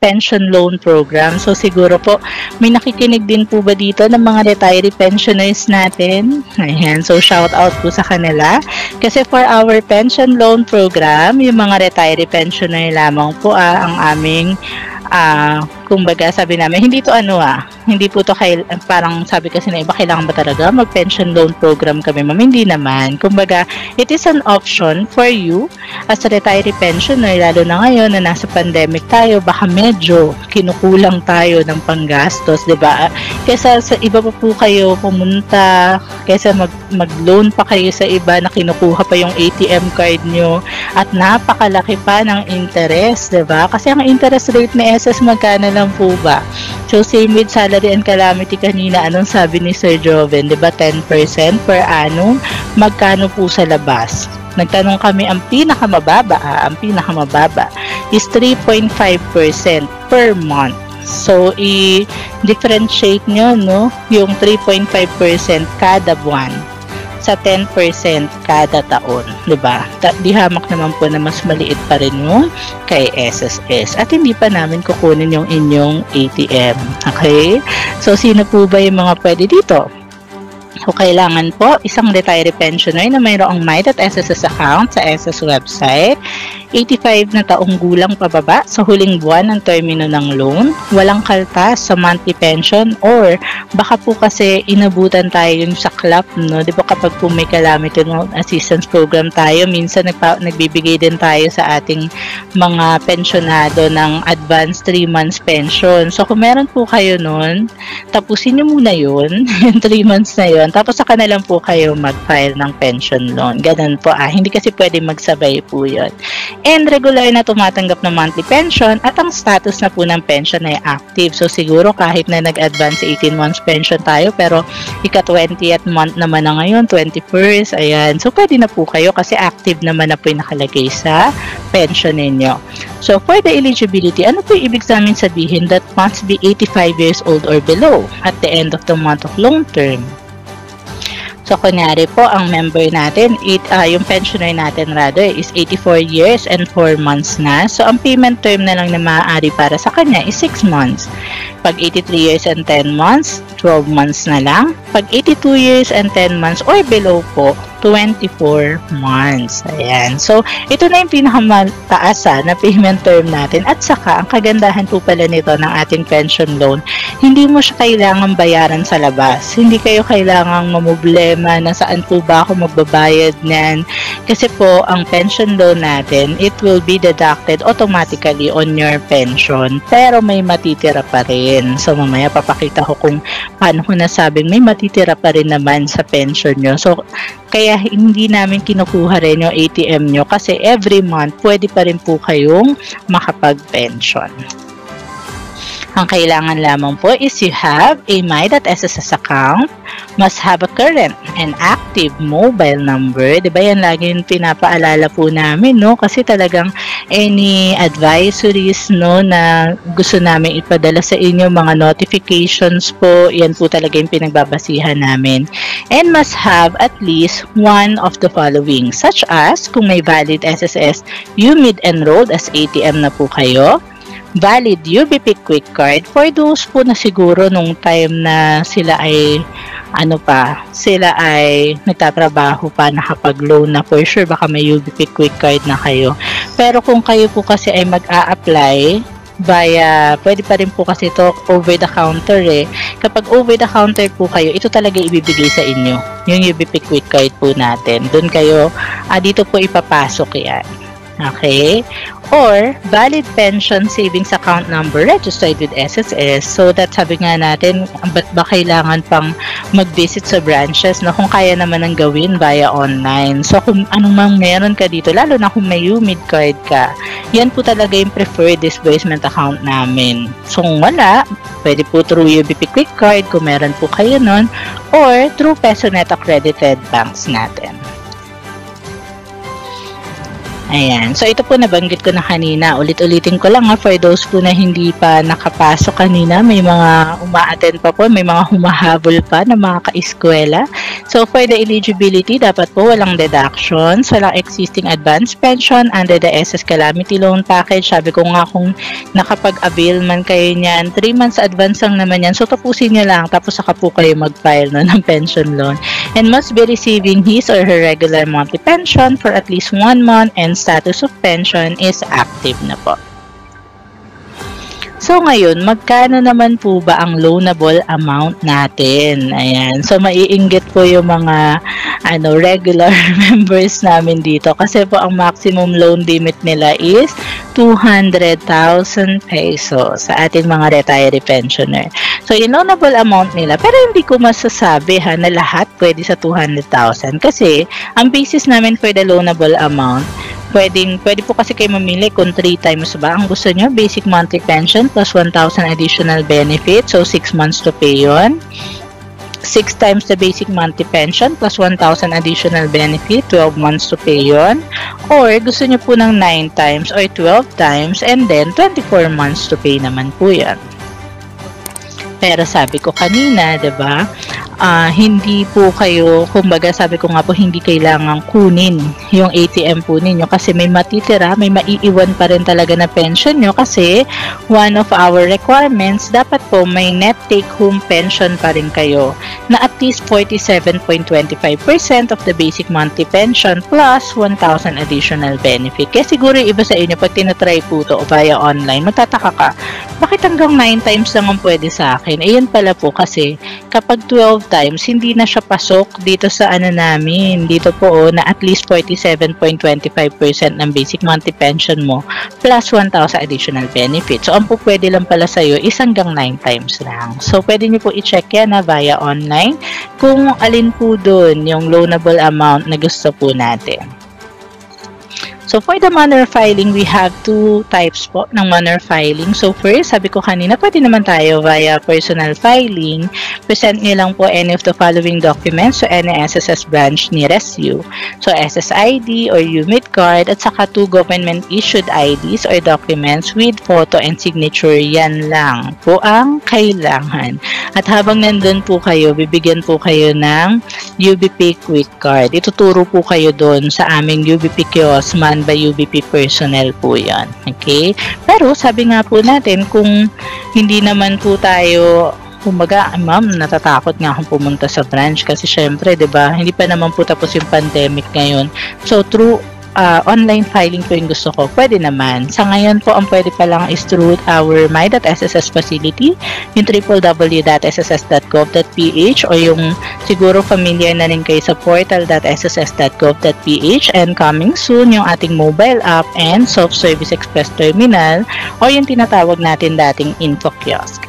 pension loan program. So siguro po may nakikinig din po ba dito ng mga retiree pensioners natin? Ayan, so shout out po sa kanila. Kasi for our pension loan program, yung mga retiree pensioner lamang po ang aming kumbaga sabi namin, hindi to hindi po to parang sabi kasi na iba, kailangan ba talaga mag-pension loan program kami, ma'am? Hindi naman. Kumbaga, it is an option for you as a retiree pensioner, lalo na ngayon na nasa pandemic tayo, baka medyo kinukulang tayo ng panggastos, di ba? Kesa sa iba pa po kayo pumunta, kesa mag-loan pa kayo sa iba na kinukuha pa yung ATM card nyo at napakalaki pa ng interest, di ba? Kasi ang interest rate ni SS magkano lang po ba? So, same with salary and calamity kanina, anong sabi ni Sir Joven, di ba 10% per annum? Magkano po sa labas? Nagtanong kami, ang pinakamababa is 3.5% per month. So, i-differentiate nyo, no, yung 3.5% kada buwan sa 10% kada taon, di ba? Di hamak naman po na mas maliit pa rin yung kay SSS. At hindi pa namin kukunin yung inyong ATM. Okay? So, sino po ba yung mga pwede dito? So, kailangan po isang retiree pensioner na mayroong My.SSS account sa SS website, 85 na taong gulang pababa sa huling buwan ng termino ng loan, walang kaltas sa monthly pension, or baka po kasi inabutan tayo yung saklap, no? Di ba kapag po may calamity assistance program tayo, minsan nagbibigay din tayo sa ating mga pensionado ng advance 3 months pension. So, kung meron po kayo nun, tapusin nyo muna yun, yung 3 months na yun, tapos saka na lang po kayo mag-file ng pension loan. Ganun po, hindi kasi pwede magsabay po yun. And regular na tumatanggap ng monthly pension at ang status na po ng pension ay active. So siguro kahit na nag-advance 18 months pension tayo, pero ika-20th month naman na ngayon, 21st, ayan. So pwede na po kayo kasi active naman na po yung nakalagay sa pension ninyo. So for the eligibility, ano po yung ibig sa amin sabihin? That must be 85 years old or below at the end of the month of long term. So, kunyari po, ang member natin, yung pensioner natin rather, is 84 years and 4 months na. So, ang payment term na lang na maaari para sa kanya is 6 months. Pag 83 years and 10 months, 12 months na lang. Pag 82 years and 10 months or below po, 24 months. Ayan. So, ito na yung pinakamataas na payment term natin. At saka, ang kagandahan po pala nito ng ating pension loan, hindi mo siya kailangan bayaran sa labas. Hindi kayo kailangang mamblema na saan po ba ako magbabayad niyan. Kasi po, ang pension loan natin, it will be deducted automatically on your pension. Pero may matitira pa rin. So, mamaya papakita ko kung paano ko nasabing may matitira pa rin naman sa pension nyo. So, kaya hindi namin kinukuha rin yung ATM nyo kasi every month pwede pa rin po kayong makapag-pension. Ang kailangan lamang po is you have a My.SSS account, must have a current and active mobile number. Diba yan lagi yung pinapaalala po namin, no? Kasi talagang any advisories, no, na gusto namin ipadala sa inyo, mga notifications po, yan po talaga yung pinagbabasihan namin. And must have at least one of the following, such as kung may valid SSS, you mid-enrolled as ATM na po kayo, valid UBP Quick Card for those po na siguro nung time na sila ay sila ay nagtatrabaho pa, nakapag-loan na, for sure baka may UBP Quick Card na kayo. Pero kung kayo po kasi ay mag-a-apply via, pwede pa rin po kasi ito over the counter Kapag over the counter po kayo, ito talaga ibibigay sa inyo, yung UBP Quick Card po natin. Doon kayo, dito po ipapasok yan. Okay? Or valid pension savings account number registered with SSS. So that sabi nga natin, ba't ba kailangan pang mag-visit sa branches na kung kaya naman ang gawin via online. So kung anong mang meron ka dito, lalo na kung may UMID card ka, yan po talaga yung preferred disbursement account namin. So kung wala, pwede po through UBP Quick Card kung meron po kayo nun, or through PesoNet accredited banks natin. Ayan. So, ito po nabanggit ko na kanina. Ulit-ulitin ko lang for those po na hindi pa nakapasok kanina, may mga uma-attend pa po, may mga humahabol pa na mga ka-eskwela. So, for the eligibility, dapat po walang deductions, walang existing advance pension under the SS Calamity Loan Package. Sabi ko nga kung nakapag-avail man kayo niyan, 3 months advance lang naman yan. So, tapusin nyo lang, tapos saka po kayo mag-file ng pension loan. And must be receiving his or her regular monthly pension for at least 1 month and status of pension is active na po. So ngayon, magkano naman po ba ang loanable amount natin? Ayan. So maiinggit po yung mga regular members namin dito kasi po ang maximum loan limit nila is 200,000 pesos sa ating mga retiree pensioner. So yung loanable amount nila, pero hindi ko masasabi na lahat pwede sa 200,000 kasi ang basis namin for the loanable amount, pwede po kasi kayo mamili kung 3 times ba ang gusto nyo, basic monthly pension plus 1,000 additional benefit, so 6 months to pay yun. 6 times the basic monthly pension plus 1,000 additional benefit, 12 months to pay yun. Or gusto nyo po ng 9 times or 12 times and then 24 months to pay naman po yan. Pero sabi ko kanina, 'di ba? Hindi po kayo, kumbaga sabi ko nga po, hindi kailangan kunin yung ATM po ninyo kasi may matitira, may maiiwan pa rin talaga na pension nyo kasi one of our requirements, dapat po may net take-home pension pa rin kayo na at least 47.25% of the basic monthly pension plus 1,000 additional benefit. Kaya siguro iba sa inyo, pag tinatry po ito via online, magtataka ka, bakit hanggang 9 times lang ang pwede sa akin? Ayun pala po kasi kapag 12 times, hindi na siya pasok dito sa namin. Dito po na at least 47.25% ng basic monthly pension mo plus 1,000 additional benefits. So, ang po pwede lang pala sa'yo is hanggang 9 times lang. So, pwede nyo po i-check yan via online kung alin po dun yung loanable amount na gusto po natin. So, for the manner of filing, we have 2 types po ng manner filing. So, first, sabi ko kanina, pwede naman tayo via personal filing. Present nyo lang po any of the following documents to any SSS branch nearest you. So, SSID or UMID card at saka 2 government-issued IDs or documents with photo and signature. Yan lang po ang kailangan. At habang nandun po kayo, bibigyan po kayo ng UBP Quick Card. Ituturo po kayo doon sa aming UBP kiosk by UBP personnel po yan. Okay? Pero sabi nga po natin, kung hindi naman po tayo, kumbaga, ma'am, natatakot nga akong pumunta sa branch kasi syempre, 'di ba? Hindi pa naman po tapos yung pandemic ngayon. So through online filing po yung gusto ko, pwede naman. Sa ngayon po, ang pwede pa lang is through our my.sss facility, yung www.sss.gov.ph o yung siguro familiar na rin kayo sa portal.sss.gov.ph and coming soon yung ating mobile app and self-service express terminal o yung tinatawag natin dating info kiosk.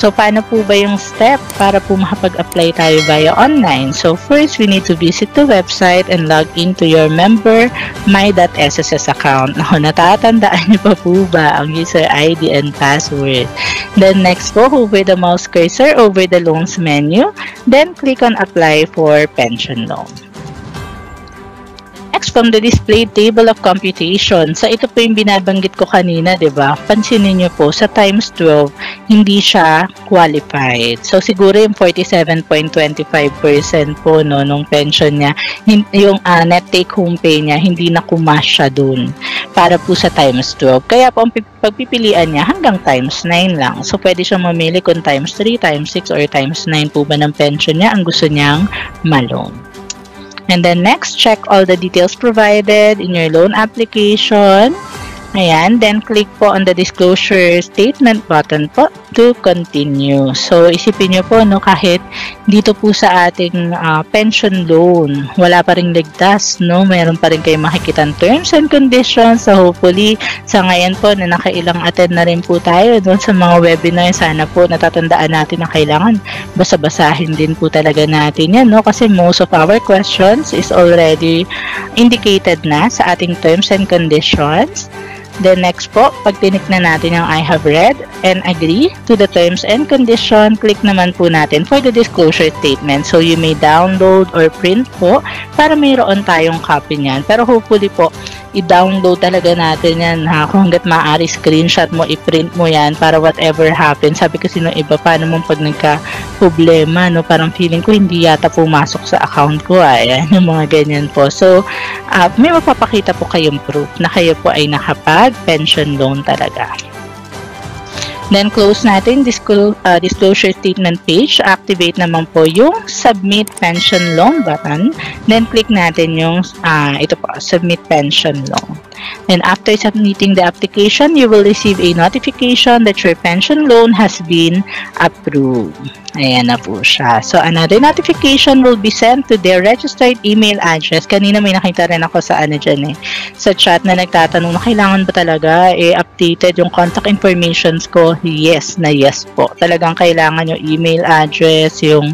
So, paano po ba yung step para po makapag-apply tayo via online? So, first, we need to visit the website and log into your member my.sss account. Natatandaan niyo pa po ba ang user ID and password? Then, next po, hover the mouse cursor over the loans menu. Then, click on apply for pension loan. Next, from the displayed table of computation. So, ito po yung binabanggit ko kanina, di ba? Pansinin nyo po, sa times 12, hindi siya qualified. So, siguro yung 47.25% po, no, nung pension niya, yung net take-home pay niya, hindi na kumas siya dun para po sa times 12. Kaya po, ang pagpipilian niya hanggang times 9 lang. So, pwede siyang mamili kung times 3, times 6, or times 9 po ba ng pension niya ang gusto niyang ma-loan. And then next, check all the details provided in your loan application. Ayan, then click po on the disclosure statement button po to continue. So, isipin nyo po, no, kahit dito po sa ating pension loan, wala pa rin ligtas, no? Meron pa rin kayong makikita terms and conditions. So, hopefully, sa ngayon po, na nakailang attend na rin po tayo doon sa mga webinar, sana po natatandaan natin na kailangan basa-basahin din po talaga natin yan, no? Kasi most of our questions is already indicated na sa ating terms and conditions. Then next po, pag tinik na natin yung I have read and agree to the terms and condition, click naman po natin for the disclosure statement. So you may download or print po para mayroon tayong copy niyan. Pero hopefully po, i-download talaga natin yan ha. Kung hanggat maaari, screenshot mo, i-print mo yan para whatever happens. Sabi kasi nung iba, paano mo pag nagka-problema, no? Parang feeling ko hindi yata pumasok sa account ko. Ayan, yung mga ganyan po. So, may mapapakita po kayong proof na kayo po ay nakapag-pension loan talaga. Then, close natin disclosure statement page. Activate naman po yung Submit Pension Loan button. Then, click natin yung, ito po, Submit Pension Loan. Then, after submitting the application, you will receive a notification that your pension loan has been approved. Ayan na po siya. So, another notification will be sent to their registered email address. Kanina may nakita rin ako sa dyan sa chat na nagtatanong na kailangan ba talaga updated yung contact informations ko. Yes na yes po. Talagang kailangan yung email address, yung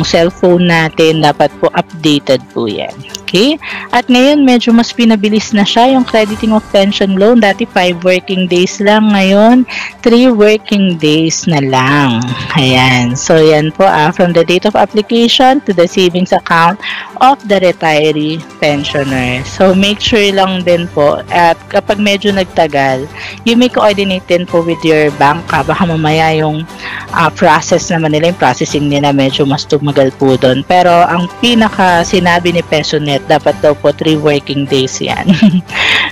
cellphone natin, dapat po updated po yan. Okay? At ngayon, medyo mas pinabilis na siya yung crediting of pension loan. Dati 5 working days lang. Ngayon, 3 working days na lang. Ayan. So, yan po. From the date of application to the savings account of the retiree pensioner. So, make sure lang din po. At kapag medyo nagtagal, you may coordinate din po with your bank. Baka mamaya yung process naman nila, yung processing nila medyo mas tumagal po doon. Pero, ang pinaka sinabi ni PesoNet, dapat daw po 3 working days yan.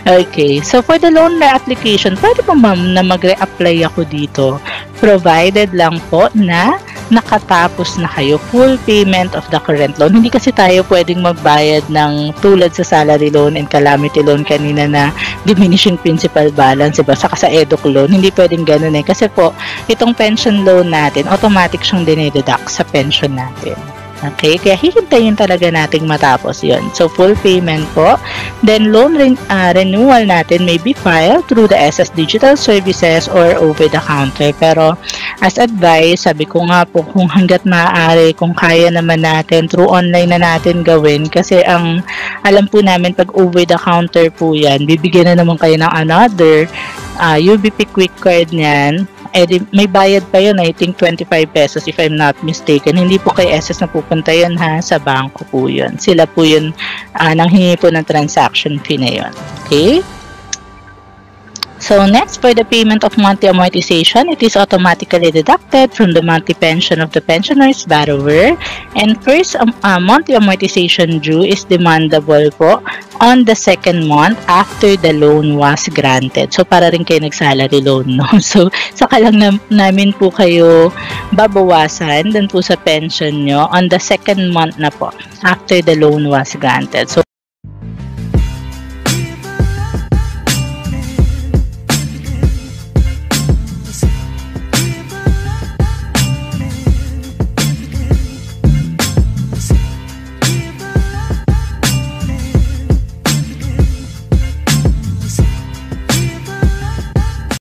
Okay. So, for the loan application, pwede po ma'am na mag-re-apply ako dito. Provided lang po na nakatapos na kayo full payment of the current loan. Hindi kasi tayo pwedeng magbayad ng tulad sa salary loan and calamity loan kanina na diminishing principal balance, diba? Saka sa EDUC loan, hindi pwedeng ganun eh. Kasi po, itong pension loan natin, automatic siyang dinededuct sa pension natin. Okay, kaya hihintayin talaga nating matapos yon. So, full payment po. Then, loan renewal natin may be filed through the SS Digital Services or over the counter. Pero, as advice, sabi ko nga po, kung hanggat maaari, kung kaya naman natin, through online na natin gawin. Kasi, ang alam po namin, pag over the counter po yan, bibigyan na naman kayo ng another UBP Quick Card niyan. May bayad pa yun, I think 25 pesos if I'm not mistaken. Hindi po kay SS na pupunta yun ha, sa bangko po yun. Sila po yun, nanghingi po ng transaction fee na yun. Okay? So, next, for the payment of monthly amortization, it is automatically deducted from the monthly pension of the pensioner's borrower. And first, monthly amortization due is demandable po on the second month after the loan was granted. So, para rin kayo nag-salary loan, no? So, saka lang namin po kayo babawasan dun po sa pension nyo on the second month na po after the loan was granted. So,